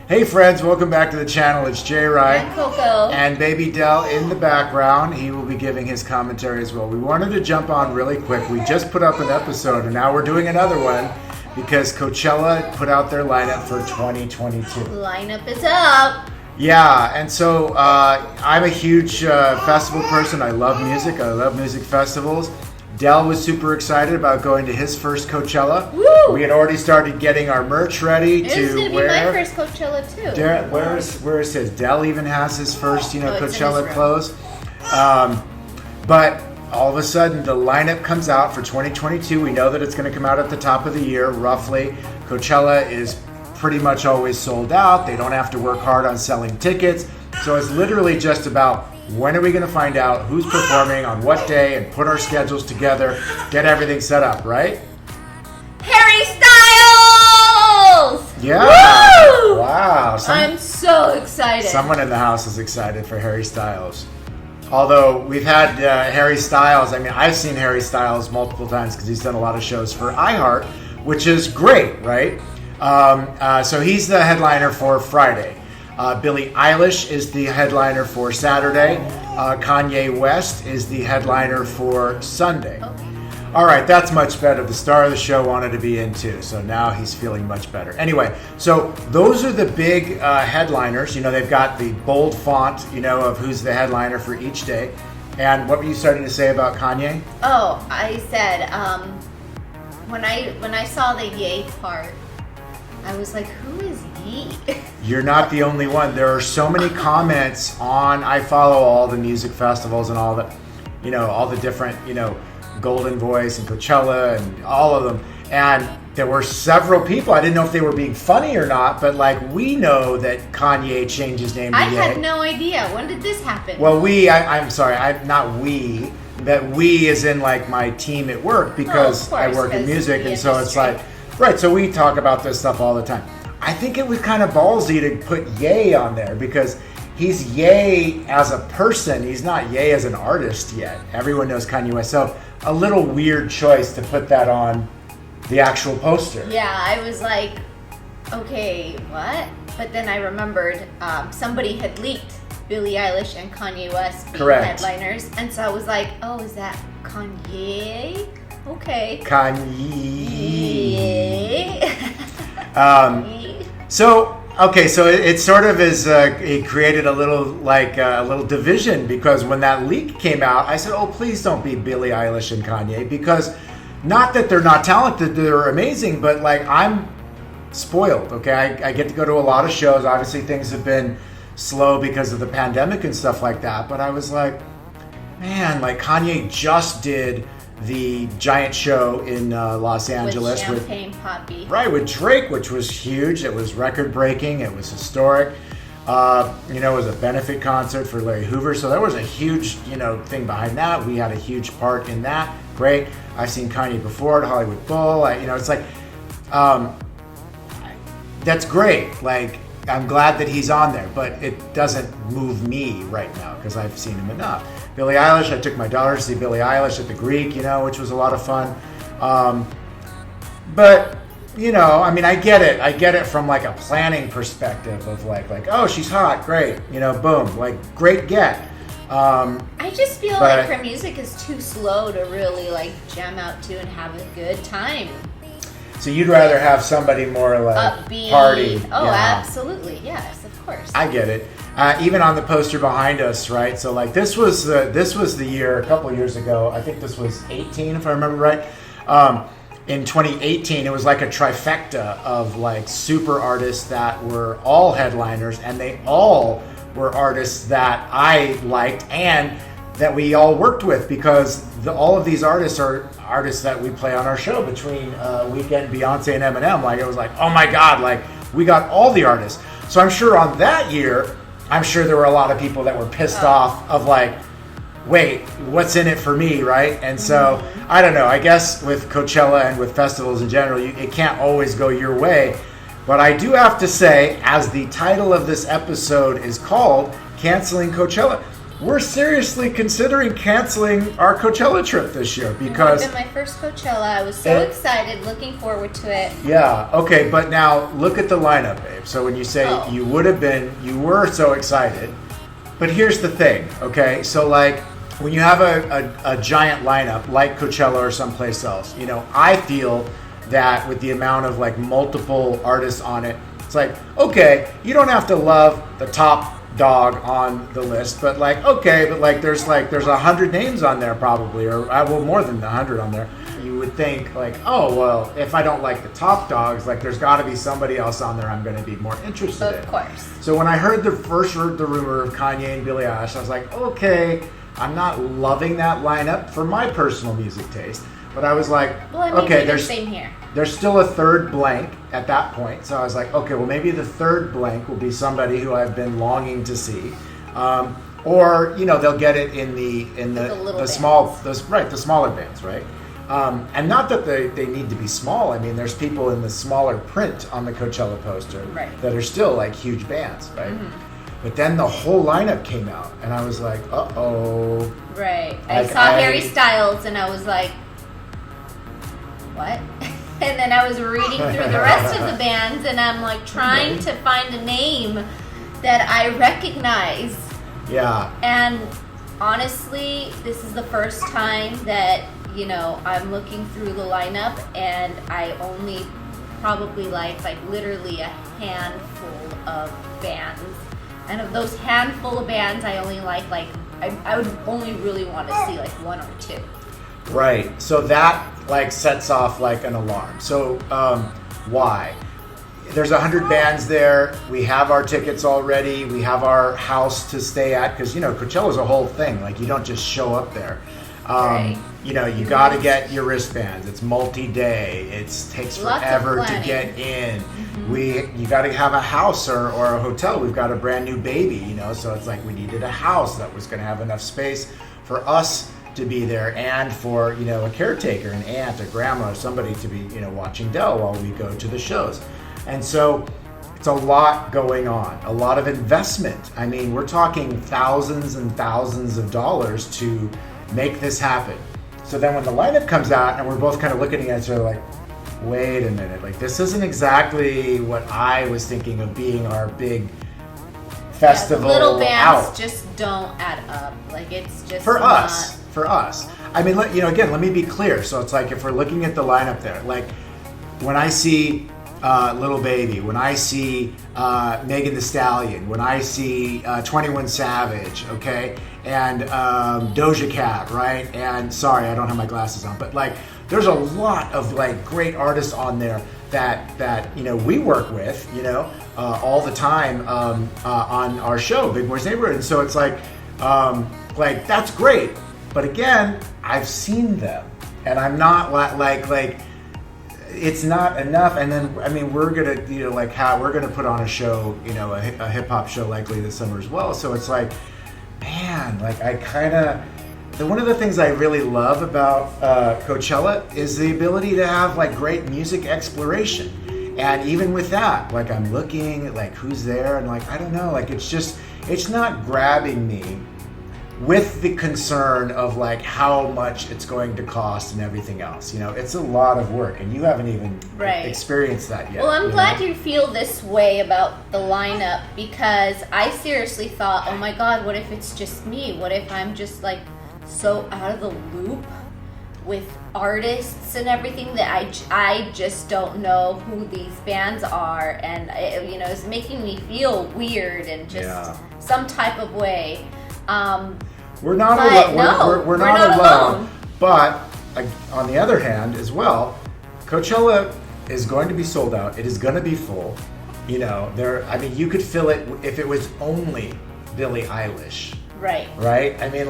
Hey friends, welcome back to the channel. It's Jay Rye And Coco. and Baby Dell in the background. He will be giving his commentary as well. We wanted to jump on really quick. We just put up an episode and now we're doing another one because Coachella put out their lineup for 2022. Lineup is up. Yeah, and so I'm a huge festival person. I love music. I love music festivals. Dell was super excited about going to his first Coachella. Woo! We had already started getting our merch ready This to is going to be wear. my first Coachella too. Where is his? Dell even has his first, it's in Coachella his room. clothes. But all of a sudden, the lineup comes out for 2022. We know that it's going to come out at the top of the year, roughly. Coachella is pretty much always sold out. They don't have to work hard on selling tickets. So it's literally just about when are we going to find out who's performing on what day and put our schedules together, get everything set up, right? Harry Styles! Yeah. Woo! Wow. I'm so excited. Someone in the house is excited for Harry Styles. Although we've had Harry Styles, I've seen Harry Styles multiple times because he's done a lot of shows for iHeart, which is great, right? So he's the headliner for Friday. Billie Eilish is the headliner for Saturday. Kanye West is the headliner for Sunday. All right, that's much better. The star of the show wanted to be in too, so now he's feeling much better. Anyway, so those are the big headliners. They've got the bold font, of who's the headliner for each day. And what were you starting to say about Kanye? Oh, I said, when I saw the Ye part, I was like, who is Ye? You're not the only one. There are so many comments I follow all the music festivals and all the, all the different, Golden Voice and Coachella and all of them. And there were several people, I didn't know if they were being funny or not, but we know that Kanye changed his name to I Ye. had no idea. When did this happen? Well, I'm sorry, not we, but we is in my team at work because course, I work in 'cause music, the and so it's industry. right, so we talk about this stuff all the time. I think it was kind of ballsy to put Ye on there because he's Ye as a person, he's not Ye as an artist yet. Everyone knows Kanye West, so a little weird choice to put that on the actual poster. Yeah, I was like, okay, what? But then I remembered somebody had leaked Billie Eilish and Kanye West being Correct. headliners, and so I was like, oh, is that Kanye? Okay. Kanye. So it sort of is. It created a little division because when that leak came out, I said, "Oh, please don't be Billie Eilish and Kanye," because not that they're not talented, they're amazing, but I'm spoiled. Okay, I get to go to a lot of shows. Obviously, things have been slow because of the pandemic and stuff like that. But I was like, man, Kanye just did the giant show in Los Angeles with Champagne Poppy. with Drake, which was huge. It was record-breaking. It was historic. It was a benefit concert for Larry Hoover, so there was a huge, thing behind that. We had a huge part in that. Great. I've seen Kanye before at Hollywood Bowl. It's that's great. I'm glad that he's on there, but it doesn't move me right now because I've seen him enough. Billie Eilish, I took my daughter to see Billie Eilish at the Greek, which was a lot of fun. But, I get it. I get it from a planning perspective of oh, she's hot, great, boom, great get. I just feel but- like her music is too slow to really jam out to and have a good time. So you'd rather have somebody more Upbeat. party. Oh, yeah. Absolutely. Yes, of course. I get it. Even on the poster behind us, right? So this was the year a couple of years ago. I think this was 18, if I remember right. In 2018, it was a trifecta of super artists that were all headliners, and they all were artists that I liked and that we all worked with because all of these artists are artists that we play on our show between Weeknd, Beyonce, and Eminem. It was oh my God, we got all the artists. So I'm sure on that year, there were a lot of people that were pissed off of wait, what's in it for me, right? And so, I don't know, I guess with Coachella and with festivals in general, it can't always go your way. But I do have to say, as the title of this episode is called, Canceling Coachella, we're seriously considering canceling our Coachella trip this year because It would have been my first Coachella. I was so excited, looking forward to it. yeah, okay, but now look at the lineup, babe. So when you say you were so excited, but here's the thing, okay? So like when you have a giant lineup like Coachella or someplace else, you know, I feel that with the amount of like multiple artists on it, it's like, okay, you don't have to love the top dog on the list, but like, okay, but like there's 100 names on there probably, or well, more than 100 on there. You would think like, oh, well, if I don't like the top dogs, like there's got to be somebody else on there I'm going to be more interested in. Of course. So when I heard the rumor of Kanye and Billie Eilish, I was like, okay, I'm not loving that lineup for my personal music taste, but I was like, Well, I mean, okay, the same here. there's still a third blank at that point. So I was like, okay, well maybe the third blank will be somebody who I've been longing to see, or you know they'll get it in the smaller bands, right? And not that they need to be small. I mean, there's people in the smaller print on the Coachella poster that are still like huge bands, right? Mm-hmm. But then the whole lineup came out, and I was like, uh-oh. Right. I saw Harry Styles, and I was like, what? And then I was reading through the rest of the bands, and I'm like trying to find a name that I recognize. Yeah. And honestly, this is the first time that, you know, I'm looking through the lineup, and I only probably like literally a handful of bands. And of those handful of bands, I only like I would only really want to see like one or two. Right. So that like sets off like an alarm. So why? There's 100 bands there. We have our tickets already. We have our house to stay at because, you know, Coachella's a whole thing. Like you don't just show up there. Right. You know, you got to get your wristbands. It's multi-day. It takes forever to get in. Mm-hmm. You got to have a house or a hotel. We've got a brand new baby, you know, so it's like we needed a house that was going to have enough space for us to be there and for, you know, a caretaker, an aunt, a grandma, or somebody to be, you know, watching Dell while we go to the shows. And so it's a lot going on, a lot of investment. I mean, we're talking thousands and thousands of dollars to make this happen. So then when the lineup comes out and we're both kind of looking at each other like, wait a minute, like this isn't exactly what I was thinking of being our big festival. Yeah, little bands out. Just don't add up. Like it's just for us. I mean, you know, again, let me be clear. So it's like if we're looking at the lineup there, like when I see Little Baby, when I see Megan Thee Stallion, when I see 21 Savage, okay, and Doja Cat, right? And sorry, I don't have my glasses on, but like there's a lot of like great artists on there that you know we work with, you know, all the time on our show, Big Boys Neighborhood. And so it's like that's great, but again, I've seen them, and I'm not like. It's not enough, and then I mean we're gonna, you know, we're gonna put on a show, you know, a hip hop show likely this summer as well. So it's like, man, like one of the things I really love about Coachella is the ability to have like great music exploration, and even with that, like I'm looking at like who's there, and like I don't know, like it's not grabbing me. With the concern of like how much it's going to cost and everything else, you know, it's a lot of work, and you haven't even experienced that yet. Well, I'm glad you feel this way about the lineup, because I seriously thought, oh my God, what if it's just me? What if I'm just like so out of the loop with artists and everything that I just don't know who these bands are, and it, you know, it's making me feel weird and just some type of way. We're not alone. We're not alone. But on the other hand, as well, Coachella is going to be sold out. It is going to be full. You know, I mean, you could fill it if it was only Billie Eilish. Right. Right. I mean,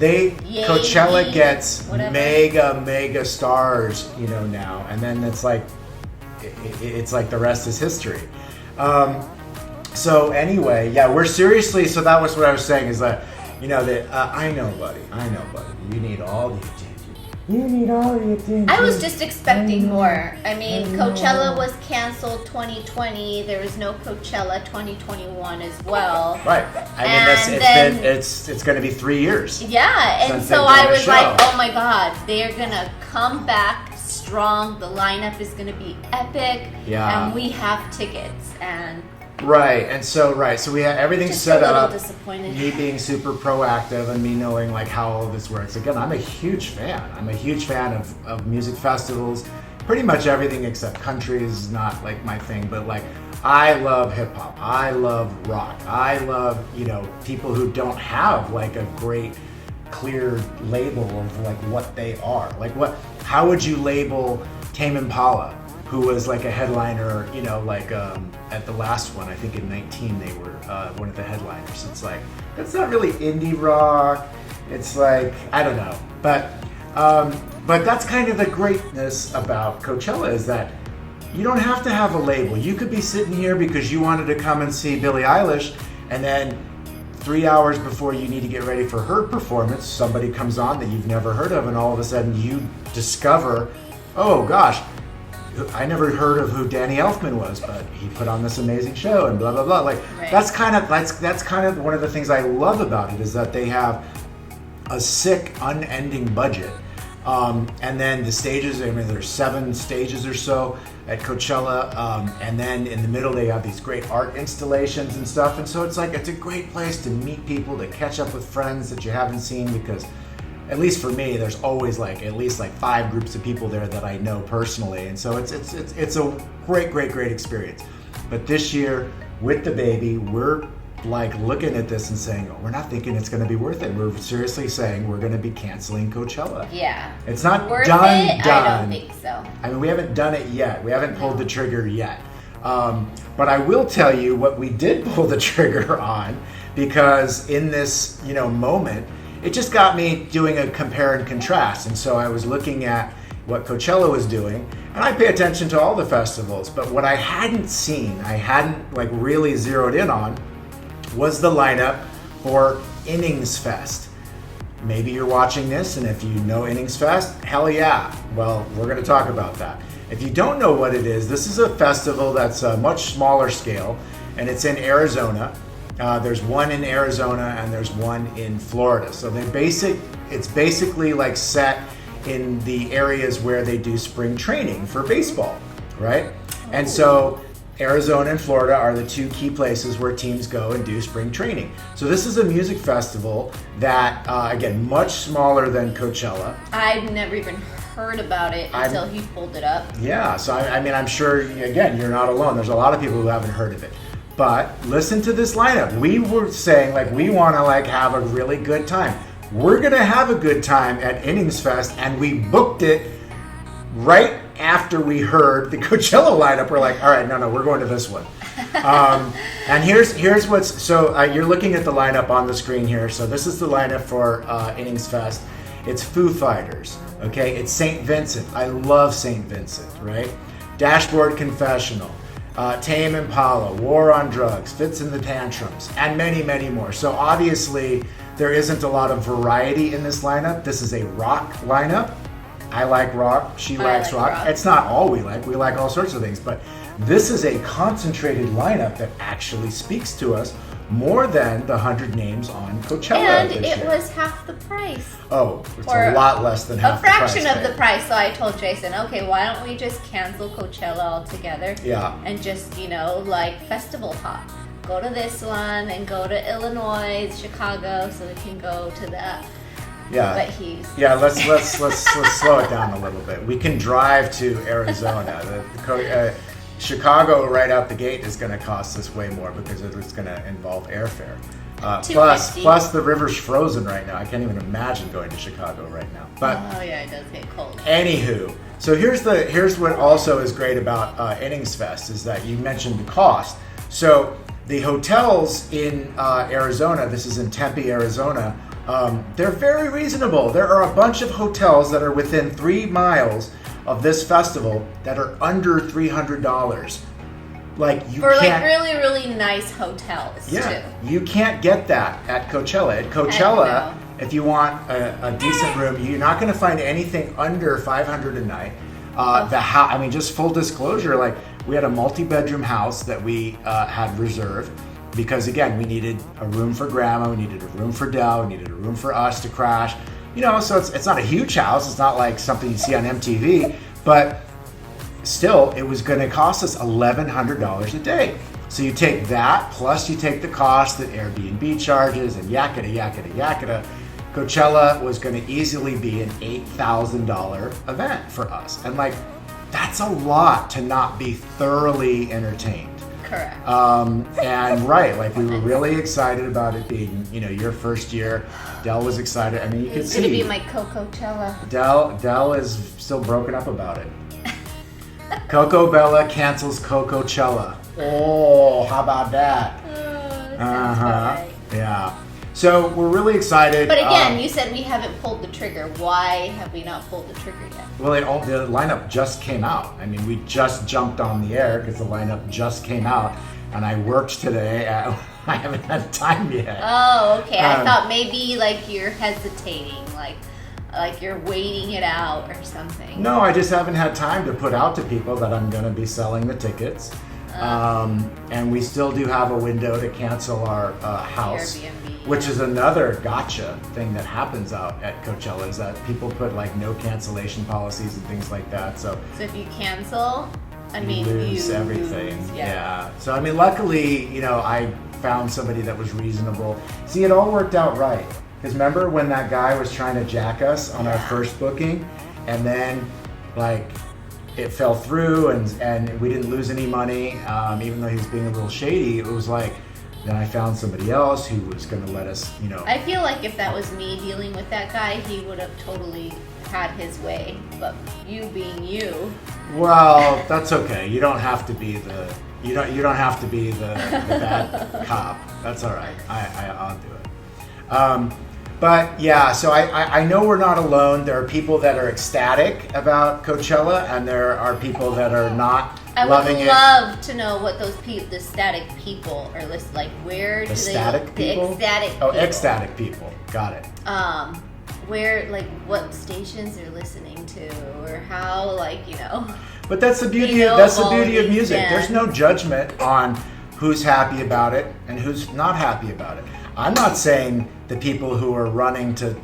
Coachella gets mega stars, you know, now, and then it's like the rest is history. So anyway, yeah, so that was what I was saying is that, you know, that I know, buddy, you need all the attention. You need all the attention. I was just expecting more. I mean, Coachella was canceled 2020. There was no Coachella 2021 as well. Right. I mean, it's going to be 3 years. Yeah, and since so they've done I a was show. like, oh my God, they're gonna come back strong. The lineup is gonna be epic. Yeah. And we have tickets. And Right. So we have everything just set a little up. disappointed. Me being super proactive and me knowing like how all this works. Again, I'm a huge fan. I'm a huge fan of music festivals. Pretty much everything except country is not like my thing, but like I love hip hop. I love rock. I love, people who don't have like a great clear label of like what they are. Like how would you label Tame Impala, who was like a headliner, at the last one, I think in 19 they were one of the headliners. It's like, that's not really indie rock. It's like, I don't know. But that's kind of the greatness about Coachella, is that you don't have to have a label. You could be sitting here because you wanted to come and see Billie Eilish, and then 3 hours before you need to get ready for her performance, somebody comes on that you've never heard of, and all of a sudden you discover, oh gosh, I never heard of who Danny Elfman was, but he put on this amazing show and blah blah blah. Like Right. that's kind of one of the things I love about it, is that they have a sick, unending budget, and then the stages. I mean, there's 7 stages or so at Coachella, and then in the middle they have these great art installations and stuff. And so it's a great place to meet people, to catch up with friends that you haven't seen, because at least for me, there's always at least 5 groups of people there that I know personally, and so it's a great experience. But this year with the baby, we're looking at this and saying, oh, we're not thinking it's going to be worth it. We're seriously saying we're going to be canceling Coachella. Yeah. It's not Worth done. it? I don't think so. I mean, we haven't done it yet. We haven't pulled the trigger yet. But I will tell you what we did pull the trigger on, because in this moment, it just got me doing a compare and contrast. And so I was looking at what Coachella was doing, and I pay attention to all the festivals, but what I hadn't seen, I hadn't really zeroed in on, was the lineup for Innings Fest. Maybe you're watching this, and if you know Innings Fest, hell yeah. Well, we're going to talk about that. If you don't know what it is, this is a festival that's a much smaller scale, and it's in Arizona. There's one in Arizona and there's one in Florida. So it's basically set in the areas where they do spring training for baseball, right? And so Arizona and Florida are the 2 key places where teams go and do spring training. So this is a music festival that, again, much smaller than Coachella. I've never even heard about it until he pulled it up. Yeah, so I mean, I'm sure, again, you're not alone. There's a lot of people who haven't heard of it. But listen to this lineup. We were saying we want to have a really good time. We're going to have a good time at Innings Fest, and we booked it right after we heard the Coachella lineup. We're like, all right, no, we're going to this one. And here's what's, so you're looking at the lineup on the screen here. So this is the lineup for Innings Fest. It's Foo Fighters, okay? It's St. Vincent. I love St. Vincent, right? Dashboard Confessional. Tame Impala, War on Drugs, Fits in the Tantrums, and many, many more. So obviously, there isn't a lot of variety in this lineup. This is a rock lineup. I like rock. She likes rock. It's not all we like. We like all sorts of things. But this is a concentrated lineup that actually speaks to us more than the 100 names on Coachella And this it year. was half the price. Oh, it's Or a lot less than half A fraction the price. of the price. So I told Jason, okay, why don't we just cancel Coachella altogether? Yeah. And just, festival hop. Go to this one and go to Illinois, Chicago, so we can go to that. Yeah. But he's... Yeah, let's slow it down a little bit. We can drive to Arizona. Chicago right out the gate is going to cost us way more because it's going to involve airfare. Plus the river's frozen right now. I can't even imagine going to Chicago right now. But Oh yeah, it does get cold. anywho, so here's what also is great about Innings Fest is that you mentioned the cost. So the hotels in Arizona, this is in Tempe, Arizona, they're very reasonable. There are a bunch of hotels that are within 3 miles of this festival that are under $300. For really nice hotels yeah, too. you can't get that at Coachella. At Coachella, if you want a decent room, you're not going to find anything under $500 a night. I mean, just full disclosure, like we had a multi-bedroom house that we had reserved because, again, we needed a room for Grandma, we needed a room for Dell, we needed a room for us to crash. You know, so it's not a huge house. It's not like something you see on MTV, but still, it was going to cost us $1,100 a day. So you take that, plus you take the cost that Airbnb charges and yakata. Coachella was going to easily be an $8,000 event for us. And like, that's a lot to not be thoroughly entertained. Correct. And right, like we were really excited about it being, you know, your first year. Dell was excited. I mean, you could see. It's going to be my Coachella. Dell is still broken up about it. Coco Bella cancels Coachella. Oh, how about that? Right. Yeah. So we're really excited. But again, you said we haven't pulled the trigger. Why have we not pulled the trigger yet? Well, the lineup just came out. I mean, we just jumped on the air because the lineup just came out, and I worked today. I haven't had time yet. Oh, okay. I thought maybe like you're hesitating, like you're waiting it out or something. No, I just haven't had time to put out to people that I'm going to be selling the tickets. And we still do have a window to cancel our house, Airbnb, which is another gotcha thing that happens out at Coachella, is that people put like no cancellation policies and things like that. So if you cancel, you lose everything. Lose, yeah. So I mean, luckily, you know, I found somebody that was reasonable. See, it all worked out right. Because remember when that guy was trying to jack us on our first booking, and then like it fell through and we didn't lose any money, even though he was being a little shady. It was like, then I found somebody else who was going to let us, you know. I feel like if that was me dealing with that guy, he would have totally had his way. But you being you. Well, that's okay. You don't have to be the bad cop. That's all right. I'll do it. But yeah, so I know we're not alone. There are people that are ecstatic about Coachella, and there are people that are not loving it. I would love to know what those the static people are listed. Like, where do The ecstatic people? Ecstatic people. Got it. Where, like, what stations they're listening to, or how, like, you know. But that's the beauty. That's the beauty of music. There's no judgment on who's happy about it and who's not happy about it. I'm not saying the people who are running to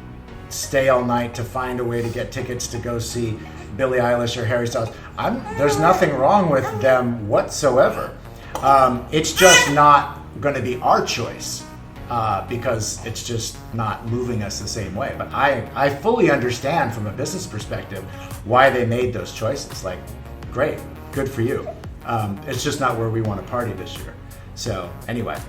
stay all night to find a way to get tickets to go see Billie Eilish or Harry Styles. There's nothing wrong with them whatsoever. It's just not going to be our choice because it's just not moving us the same way. But I fully understand from a business perspective why they made those choices. Like, great, good for you. It's just not where we want to party this year. So anyway.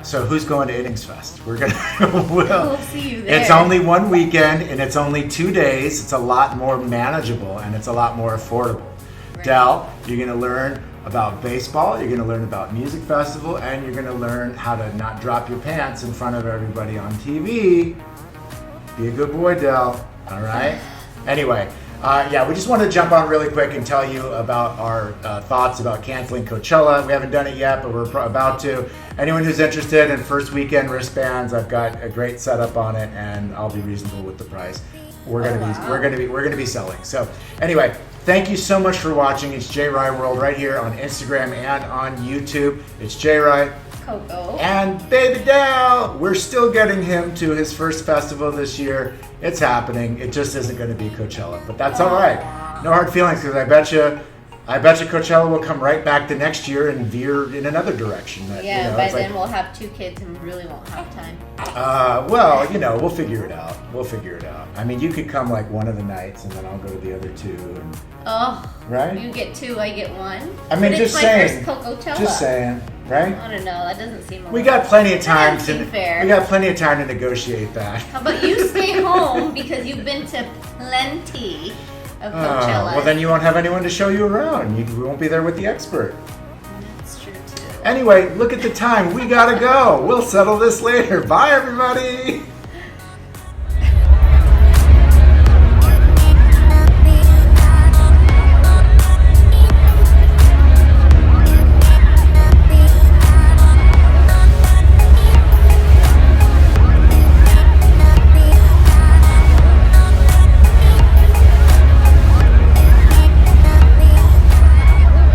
So who's going to Innings Fest? We'll see you there. It's only one weekend and it's only 2 days. It's a lot more manageable and it's a lot more affordable. Right. Dell, you're going to learn about baseball, you're going to learn about music festival, and you're going to learn how to not drop your pants in front of everybody on TV. Be a good boy, Dell. All right? Anyway. We just want to jump on really quick and tell you about our thoughts about canceling Coachella. We haven't done it yet, but we're about to. Anyone who's interested in first weekend wristbands, I've got a great setup on it, and I'll be reasonable with the price. We're gonna be selling. So anyway, thank you so much for watching. It's J Rye World right here on Instagram and on YouTube. It's J Rye. Coco. And Baby Dell, we're still getting him to his first festival this year. It's happening. It just isn't going to be Coachella, but that's all right. No hard feelings, because I bet you Coachella will come right back the next year and veer in another direction. By then we'll have 2 kids and really won't have time. We'll figure it out. I mean, you could come like one of the nights, and then I'll go to the other 2. And, right? You get 2, I get 1. I mean, just saying. Coachella. Just saying, right? I don't know. That doesn't seem. We got plenty of time fair. We got plenty of time to negotiate that. How about you stay home because you've been to plenty of Coachella. Well, then you won't have anyone to show you around. You won't be there with the expert. That's true too. Anyway, look at the time. We gotta go. We'll settle this later. Bye, everybody.